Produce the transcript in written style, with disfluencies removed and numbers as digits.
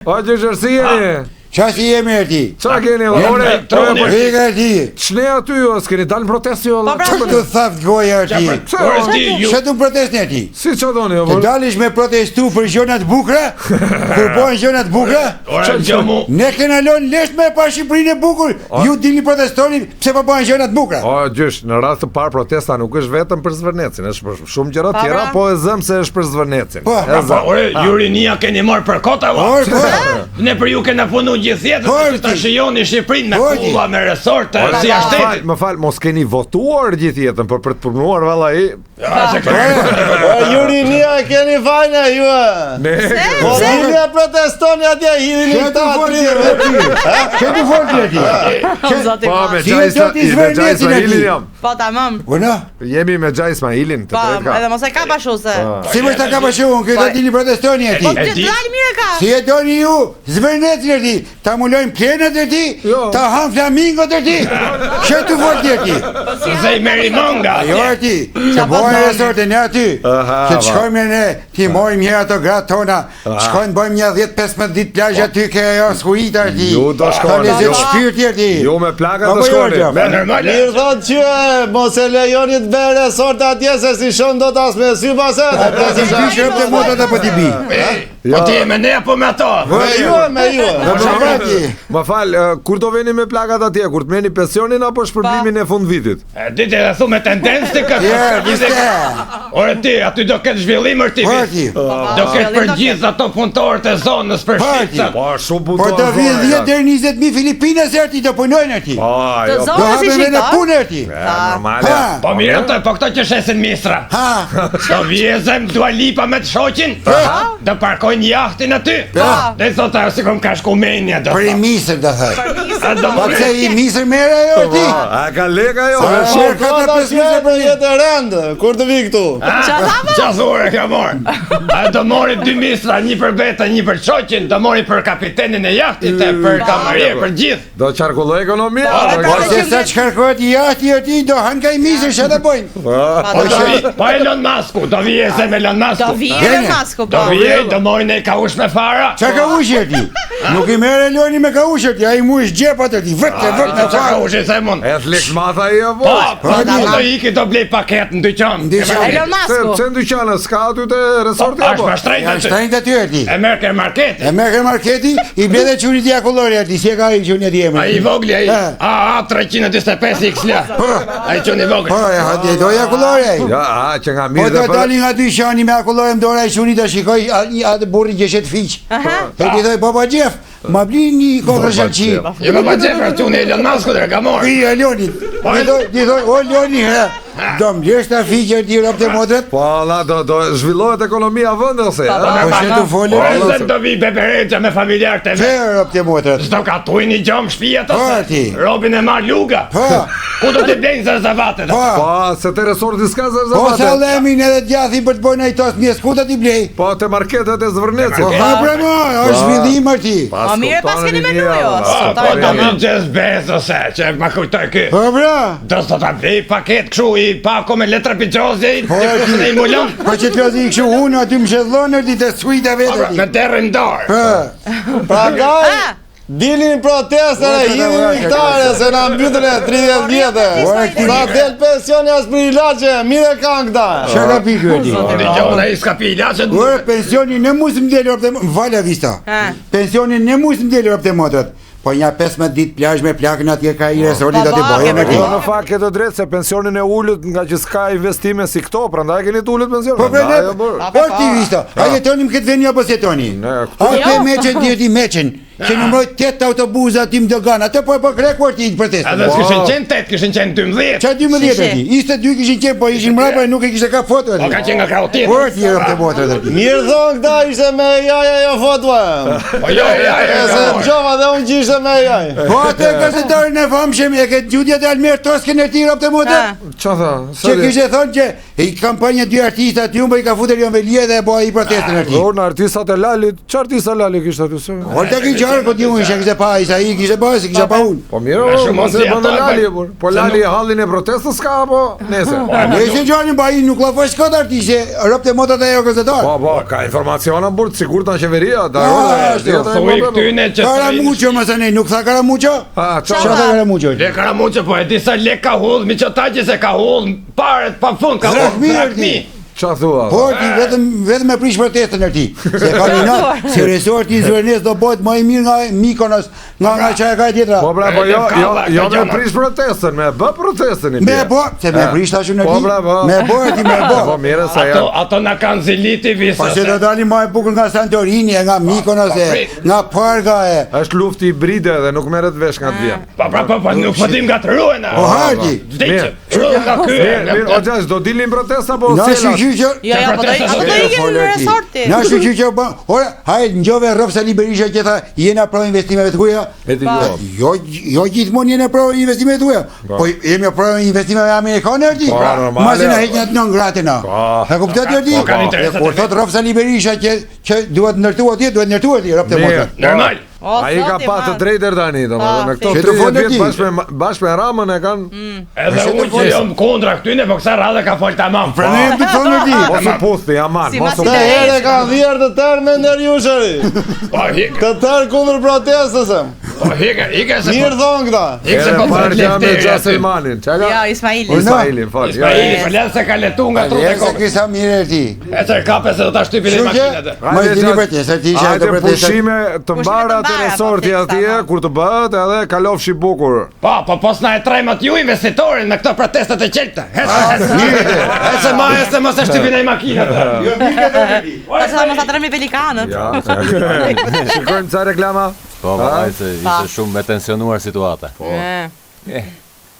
O gjëshër, si jeni? Qa si jemi e ti? Qa keni? Rika e ti? Qne aty jo, s'keni dalë në protest jo? Qa të thaft goja e ti? Qa të në protest në ti? Si që doni jo? Të dalish me protestu për gjonat bukra? Për bojnë gjonat bukra? Ne kena lonë lesht me pa Shqipërinë e bukur. Ju dini protestoni pse pa bojnë gjonat bukra? O gjysh, në rast të parë protesta nuk është vetëm për Zvërnecin, është për shumë gjëra tjera, po e zëm se është për Zvërnecin. Jurinia keni marrë për kota, ne për ju kena punu gjithjetë, të shijoni Shqipërinë me kulla, me resorte, si ashtetit. Më falë, mos keni votuar gjithjetën, për të punuar valla i... Jurinia keni fajna ju. Jurinia protestoni atje, hidhini këta Këtë folti e ti? Po, me Gjaj Ismailin jam. Po, tamam. Jemi me Gjaj Ismailin, të Po, drejt ka. edhe mos e ka pashu se. Si më shta ka pashu, këtë dini protestoni e Po, ti? që dalë mire ka. Si e doni ju, Zvërnecin e ti? Ta mulojnë plenët e ti? Ta hanë flamingot e ti? Që të folti e ti? Se i meri monga. Jo e ti, që bojnë resorte ne aty, që të shkojmë ne, ti mojmë një ato gratë tona, shkojmë bojmë një 10-15 ditë plajë aty ke ajo skuita e ti, Ju do shkoni, ka lezet shpirti e ti. Ju me plaka të shkoni. Mirë thot që mos e lejoni të bërë resorte atje se si shon do t'as me sy paset. Si ty shërëm të motat apo t'i bi. Po ti e me ne apo me ato? Me ju. Ma falë, kur do veni me plakat atje, kur të meni pensionin apo shpërblimin e fund vitit? Dite dhe thu me tendencë të këtë. Ore ti, aty do ketë zhvillim artifis. Do ketë për gjithë ato punëtorët e zonës për shqipësa. Po, shumë Po punëtor. të vinë 10 deri 20.000 Filipinës e ti të punojnë e ti. Të Do zonë si hapen në shito. punë e ti. Normale. Po mirë të, po këto që shesin misra. Do vjezem Dua Lipa me të shoqin. Do parkojnë jahtin aty. Dhe thot ajo si kom ka shku menja. Për i misër do thëj. Do Po pse i misër mere ajo e ti? A ka leka jo? Shërë Ka këtë ta 5 shkje misër për për jetë e rendë, kur të vi këtu. Qa thore ka morë? A do mori 2 misra, një për beta, një për shoqin. Do mori për kapitenin e jahtit e për kamarie, për gjithë. Do qarkulloj ekonomia. Po se sa që kërkojt i jahti e ti do hanë ka i misër që të bojnë. Po Elon Musku, do vjezem Elon Do Musku. vijë masku, po. Do vjej, do mori ne ka ush me fara. Qa ka ushë e ti? Nuk i mere Loni me ka ushë e ti, a i mu ish gjepat e ti, vëtë me Qa ka farë. ush e se mund. E thlik matha i e Po, po. do iki do blej paket në dyqan. Elon Musku. Pse në dyqanë, s'ka aty të resorti Ashtë apo? ma shtrejt Janë aty. shtrejnë të ty e ti. E merke e marketi. E merke marketi, i blede qunit i akullori e ti, si e ka i qunit i A emre. i vogli, a 325 XL. A i quni vogli. Po, e do i akullori e i. Ja, që nga Po mirë të dhe për... dalin nga dy shani me akullori më dora i qunit të shikoj atë burri gjeshet fiq. E ti thoj, Baba Gjef, ma bli një kokër shëlqi. Jo me ma gjepër quni Elon Musku dhe ka morë. I e Leonit, ti thoj, o Leoni, do më gjesht të fiqër ti rop të modret. Po, la, do zhvillohet ekonomia vëndë ose? Po që të folë, Ose do vi bebereqja me familjarët e që me. rop të modret. Zdo ka tuj një gjomë shpijat Po, ose. ti. Robin e marë luga. Po, Ku do t'i blejnë zërzavatet? po. Po, se të resorti s'ka Po sa zërzavate. lemin edhe djathi për të bojnë ajtos mjes, ku të t'i blej? Po, të marketet e Zvërnecit. Po ha bre mo, është zhvillim arti. O mire pas keni menu jo. Po do mi Jeff Bezos e, që ma kujtoj ky. Po bra, Do sot ta blej paket këshu i pako me letra pijozje i Po, të i mulon. po që t'lozi i këshu unë aty më shedhlonë ti të suita vete Me ti. terën darë. Po, Pra gaj, dilin protestën e hidhin këtare se na mbytën e 30 vjetë. Sa del pensioni as për ilaqe, mire kanë këta. që ka pikë e ti? Në gjohën e i s'ka pi ilaqet. Ure, pensionin në musë më delë rop të më falja vista. Pensionin në musë më delë rop të motrat. Po nja 15 ditë plazh me plakën atje ka i resortit aty bojë me Po, ti. në fakt ke të drejtë se pensionin e ulët nga që s'ka investime si këto, prandaj keni të ulët pensionin. Po bre, Ajo bërë. po ti vista, a jetonim këtë veni apo s'jetonim? Ne, këtu. A ke meqen djeti meqen, që numroj 8 autobuza tim Dogan, atë po krekuar ti protestën. Edhe s'kishin qenë 8, kishin qenë 12. Qa 12 e ti? 22 kishin qenë, po ishin mrapa e nuk e kishte ka foto Po aty. ka qenë nga krau tjetër. Por ti rop të motrat aty. Mirë thonë këta ishte me jaja jo fotua. Po jo, Se gjova dhe unë gjishe ishte me jaj. Po atë gazetarin e famshëm e këtë gjudjet e Almer Tosken e tira për të motë. Qa tha? Që kishte thonë që i kampanja dy artistat ju i ka futur Jon Velia dhe bo i protestën e tij. Në artistat e Lalit, që artista Lali kishte aty se? Olta ki qarë, po t'ju ishe kishte pa, isa i kishte pa, si kishte pa unë. Po mirë, mos e bëndë Lali, po Lali hallin e protestës ka, po nese. Nese gjanin ba i nuk lafosh këtë artiste, rëpë të motat e jo gazetar. Po, ka informaciona burë, sigur të në qeveria, da Karamuqo, më sënej, nuk tha Karamuqo? Qa tha Karamuqo? Le Karamuqo, po e disa le ka hull, mi që taqi se ka hull, paret pa fund, ka hull, drakmi. Qa thua? Po, ti vetëm me prish protestën e ti. Se ka minat, se resorti i Zvërnes do bëjt më i mirë nga Mikonos, nga qa e ka e tjetra. Po, bra, po jo me prish protestën, me bë protestën i Me bo, se me prish tashu në ti. Me bo e ti me bo. Po, mire sa ja. Ato na kanë ziliti visa. Pa se do dali ma e bukur nga Santorini, nga Mikonos, nga Parga e. Është lufti hibride dhe nuk merret vesh nga të vjen. Po, nuk po dim nga të ruena. Po, hardi. Vdikë, ruena nga ky. Mirë, o gjash, do dilin protesta, po Jo, po do ikin në resorti. Na shqyqy që po, ora, hajt njove rrëf Sali Berisha që tha jena pro investimeve të huja. Jo gjithmonë jena pro investimeve të huja. Po jemi pro investimeve amerikane arti. Masina heqnat në ngrate na. Ha kuptat arti? Kur thot rrëf Sali Berisha që duhet ndërtuar ti, rrëf të motë. Normal. A i ka pa të drejtër tani, në këto 30 vjetë bashkë me Ramën e kanë... Edhe unë që jom kondra këtyne, po kësa radhe ka folë tamam. Pra ne jem të thonë në ti. Mosu pusti, aman, mosu Të here ka dhjerë të tërë me ndërjushëri. Të tërë kundër protestësëm. Po hike se... Mirë thonë këta. Hike se po të lefteri. Gjasejmanin, që ka? Ja, Ismailin, falë. Ismaili, përlen se ka letu nga trute kokë. Se kisa mire e ti. E që kape se do ta shtypin e makinat. Ma i dini protestë, ti ishe të protestë. Pushime të mbara të resorti atje, kur të bëhet edhe kalofshi bukur. Po pos na e trajmat ju investitorin me këto protestat e qelta. Hese ma e se mos e shtypin e makinat. Pasë da mos atërëmi pelikanët. Shikojmë ca reklama. Po, ishte shumë me tensionuar situata.